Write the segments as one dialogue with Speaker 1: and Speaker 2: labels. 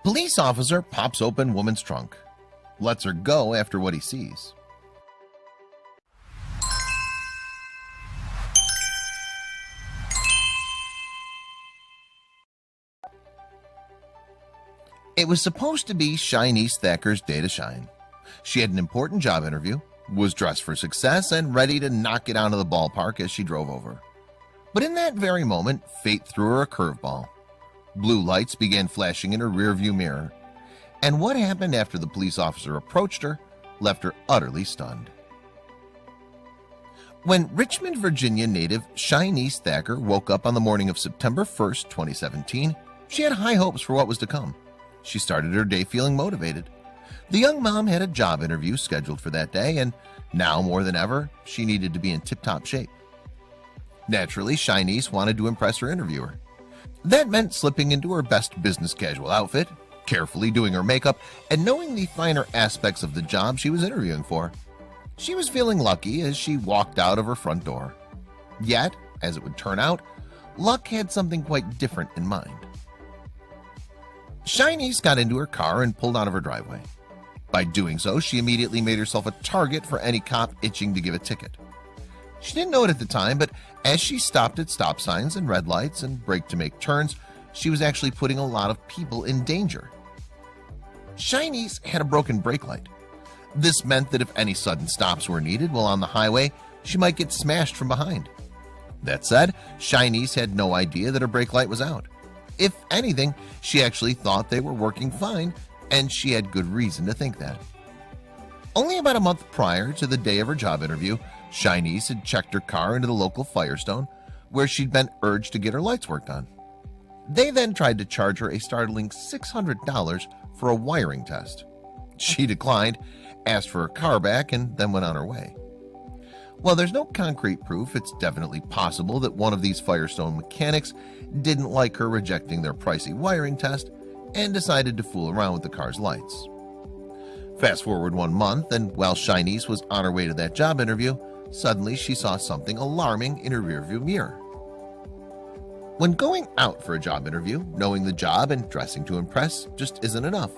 Speaker 1: Police officer pops open woman's trunk, lets her go after what he sees. It was supposed to be Chy-Niece Thacker's day to shine. She had an important job interview, was dressed for success, and ready to knock it out of the ballpark as she drove over. But in that very moment, fate threw her a curveball. Blue lights began flashing in her rearview mirror, and what happened after the police officer approached her left her utterly stunned. When Richmond, Virginia native Chy-Niece Thacker woke up on the morning of September 1st, 2017, she had high hopes for what was to come. She started her day feeling motivated. The young mom had a job interview scheduled for that day, and now more than ever, she needed to be in tip-top shape. Naturally, Chy-Niece wanted to impress her interviewer. That meant slipping into her best business casual outfit, carefully doing her makeup, and knowing the finer aspects of the job she was interviewing for. She was feeling lucky as she walked out of her front door. Yet, as it would turn out, luck had something quite different in mind. Chy-Niece got into her car and pulled out of her driveway. By doing so, she immediately made herself a target for any cop itching to give a ticket. She didn't know it at the time, but as she stopped at stop signs and red lights and braked to make turns, she was actually putting a lot of people in danger. Chy-Niece had a broken brake light. This meant that if any sudden stops were needed while on the highway, she might get smashed from behind. That said, Chy-Niece had no idea that her brake light was out. If anything, she actually thought they were working fine, and she had good reason to think that. Only about a month prior to the day of her job interview, Chy-Niece had checked her car into the local Firestone, where she'd been urged to get her lights worked on. They then tried to charge her a startling $600 for a wiring test. She declined, asked for her car back, and then went on her way. While there's no concrete proof, it's definitely possible that one of these Firestone mechanics didn't like her rejecting their pricey wiring test and decided to fool around with the car's lights. Fast forward 1 month, and while Chy-Niece was on her way to that job interview, suddenly she saw something alarming in her rearview mirror. When going out for a job interview, knowing the job and dressing to impress just isn't enough.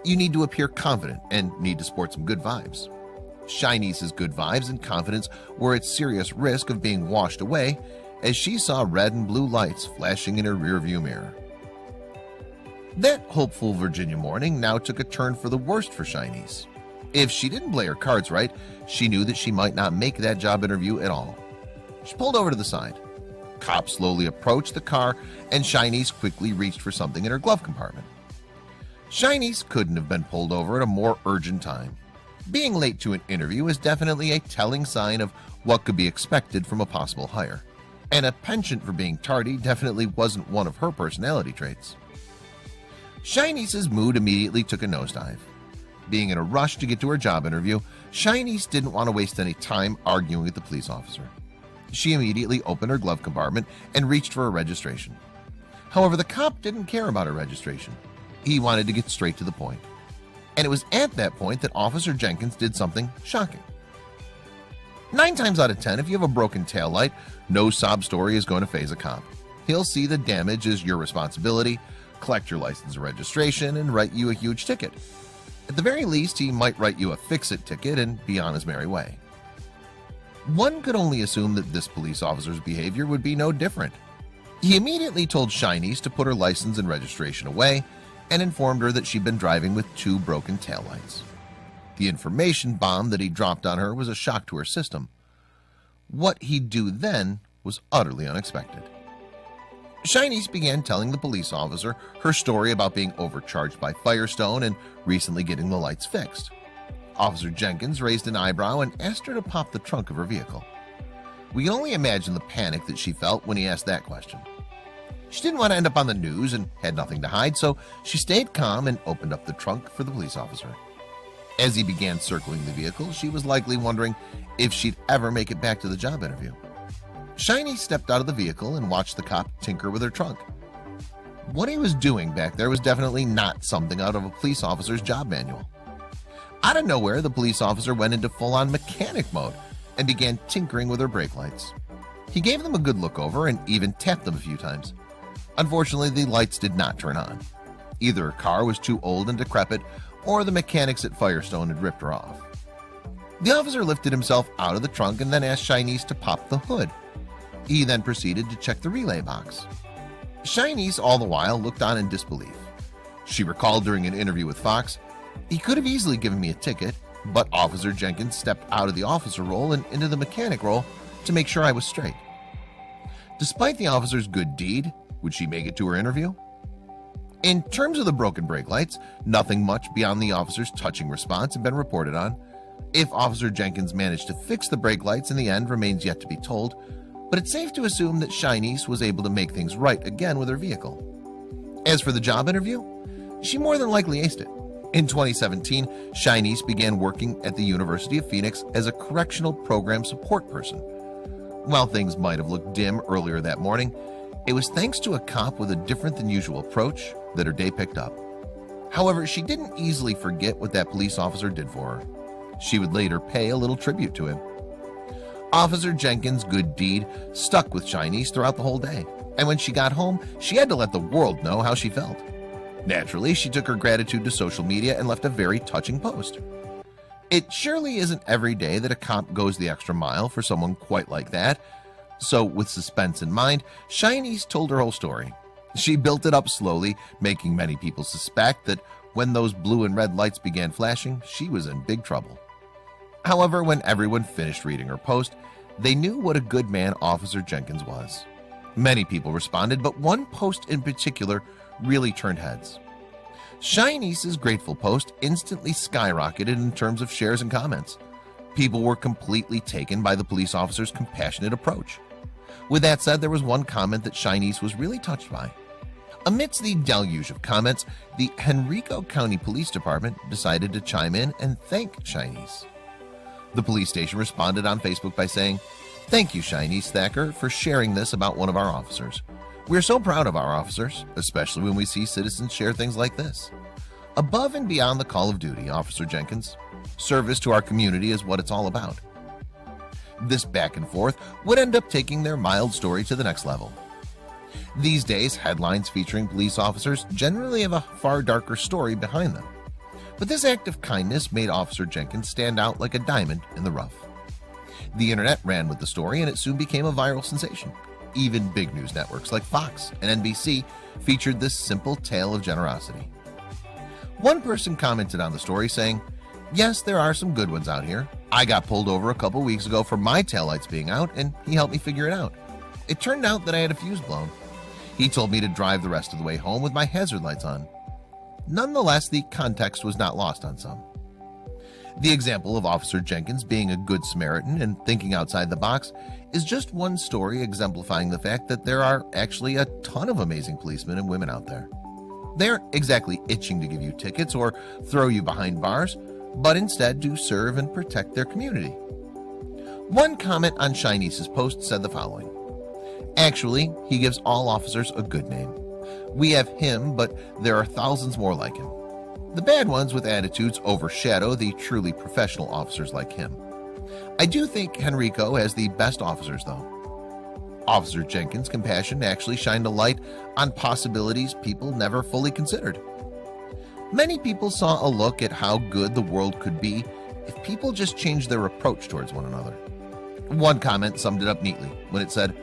Speaker 1: You need to appear confident and need to sport some good vibes. Chy-Niece's good vibes and confidence were at serious risk of being washed away as she saw red and blue lights flashing in her rearview mirror. That hopeful Virginia morning now took a turn for the worst for Chy-Niece. If she didn't play her cards right, she knew that she might not make that job interview at all. She pulled over to the side. Cops slowly approached the car, and Chy-Niece quickly reached for something in her glove compartment. Chy-Niece couldn't have been pulled over at a more urgent time. Being late to an interview is definitely a telling sign of what could be expected from a possible hire, and a penchant for being tardy definitely wasn't one of her personality traits. Chy-Niece's mood immediately took a nosedive. Being in a rush to get to her job interview, Chy-Niece didn't want to waste any time arguing with the police officer. She immediately opened her glove compartment and reached for her registration. However, the cop didn't care about her registration. He wanted to get straight to the point. And it was at that point that Officer Jenkins did something shocking. 9 times out of 10, if you have a broken taillight, no sob story is going to faze a cop. He'll see the damage as your responsibility, collect your license and registration, and write you a huge ticket. At the very least, he might write you a fix-it ticket and be on his merry way. One could only assume that this police officer's behavior would be no different. He immediately told Chy-Niece to put her license and registration away and informed her that she'd been driving with 2 broken taillights. The information bomb that he dropped on her was a shock to her system. What he'd do then was utterly unexpected. Chy-Niece began telling the police officer her story about being overcharged by Firestone and recently getting the lights fixed. Officer Jenkins raised an eyebrow and asked her to pop the trunk of her vehicle. We can only imagine the panic that she felt when he asked that question. She didn't want to end up on the news and had nothing to hide, so she stayed calm and opened up the trunk for the police officer. As he began circling the vehicle, she was likely wondering if she'd ever make it back to the job interview. Chy-Niece stepped out of the vehicle and watched the cop tinker with her trunk. What he was doing back there was definitely not something out of a police officer's job manual. Out of nowhere, the police officer went into full-on mechanic mode and began tinkering with her brake lights. He gave them a good look over and even tapped them a few times. Unfortunately, the lights did not turn on. Either her car was too old and decrepit, or the mechanics at Firestone had ripped her off. The officer lifted himself out of the trunk and then asked Chy-Niece to pop the hood. He then proceeded to check the relay box. Chy-Niece all the while looked on in disbelief. She recalled during an interview with Fox, "He could have easily given me a ticket, but Officer Jenkins stepped out of the officer role and into the mechanic role to make sure I was straight." Despite the officer's good deed, would she make it to her interview? In terms of the broken brake lights, nothing much beyond the officer's touching response had been reported on. If Officer Jenkins managed to fix the brake lights in the end remains yet to be told, but it's safe to assume that Chy-Niece was able to make things right again with her vehicle. As for the job interview, she more than likely aced it. In 2017, Chy-Niece began working at the University of Phoenix as a correctional program support person. While things might have looked dim earlier that morning, it was thanks to a cop with a different than usual approach that her day picked up. However, she didn't easily forget what that police officer did for her. She would later pay a little tribute to him. Officer Jenkins' good deed stuck with Chy-Niece throughout the whole day, and when she got home, she had to let the world know how she felt. Naturally, she took her gratitude to social media and left a very touching post. It surely isn't every day that a cop goes the extra mile for someone quite like that. So, with suspense in mind, Chy-Niece told her whole story. She built it up slowly, making many people suspect that when those blue and red lights began flashing, she was in big trouble. However, when everyone finished reading her post, they knew what a good man Officer Jenkins was. Many people responded, but one post in particular really turned heads. Chy-Niece's grateful post instantly skyrocketed in terms of shares and comments. People were completely taken by the police officer's compassionate approach. With that said, there was one comment that Chy-Niece was really touched by. Amidst the deluge of comments, the Henrico County Police Department decided to chime in and thank Chy-Niece. The police station responded on Facebook by saying, "Thank you, Chy-Niece Thacker, for sharing this about one of our officers. We are so proud of our officers, especially when we see citizens share things like this. Above and beyond the call of duty, Officer Jenkins, service to our community is what it's all about." This back and forth would end up taking their mild story to the next level. These days, headlines featuring police officers generally have a far darker story behind them. But this act of kindness made Officer Jenkins stand out like a diamond in the rough. The internet ran with the story and it soon became a viral sensation. Even big news networks like Fox and NBC featured this simple tale of generosity. One person commented on the story saying, "Yes, there are some good ones out here. I got pulled over a couple weeks ago for my taillights being out and he helped me figure it out. It turned out that I had a fuse blown. He told me to drive the rest of the way home with my hazard lights on." Nonetheless, the context was not lost on some. The example of Officer Jenkins being a good Samaritan and thinking outside the box is just one story exemplifying the fact that there are actually a ton of amazing policemen and women out there. They aren't exactly itching to give you tickets or throw you behind bars, but instead to serve and protect their community. One comment on Chy-Niece's post said the following: "Actually, he gives all officers a good name. We have him, but there are thousands more like him. The bad ones with attitudes overshadow the truly professional officers like him. I do think Henrico has the best officers, though." Officer Jenkins' compassion actually shined a light on possibilities people never fully considered. Many people saw a look at how good the world could be if people just changed their approach towards one another. One comment summed it up neatly when it said,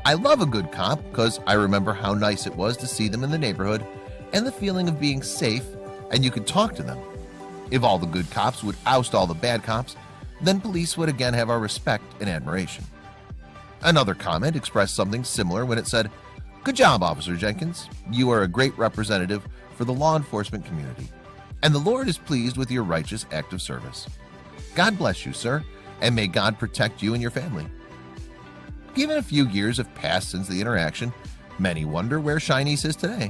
Speaker 1: "I love a good cop because I remember how nice it was to see them in the neighborhood and the feeling of being safe and you could talk to them. If all the good cops would oust all the bad cops, then police would again have our respect and admiration." Another comment expressed something similar when it said, "Good job, Officer Jenkins. You are a great representative for the law enforcement community, and the Lord is pleased with your righteous act of service. God bless you, sir, and may God protect you and your family." Given a few years have passed since the interaction, many wonder where Chy-Niece is today.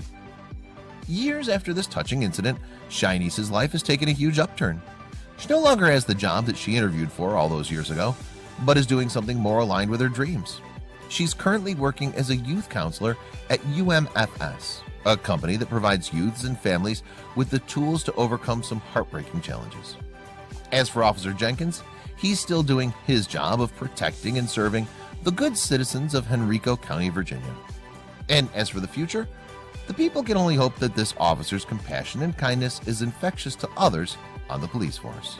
Speaker 1: Years after this touching incident, Chy-Niece's life has taken a huge upturn. She no longer has the job that she interviewed for all those years ago, but is doing something more aligned with her dreams. She's currently working as a youth counselor at UMFS, a company that provides youths and families with the tools to overcome some heartbreaking challenges. As for Officer Jenkins, he's still doing his job of protecting and serving the good citizens of Henrico County, Virginia. And as for the future, The people can only hope that this officer's compassion and kindness is infectious to others on the police force.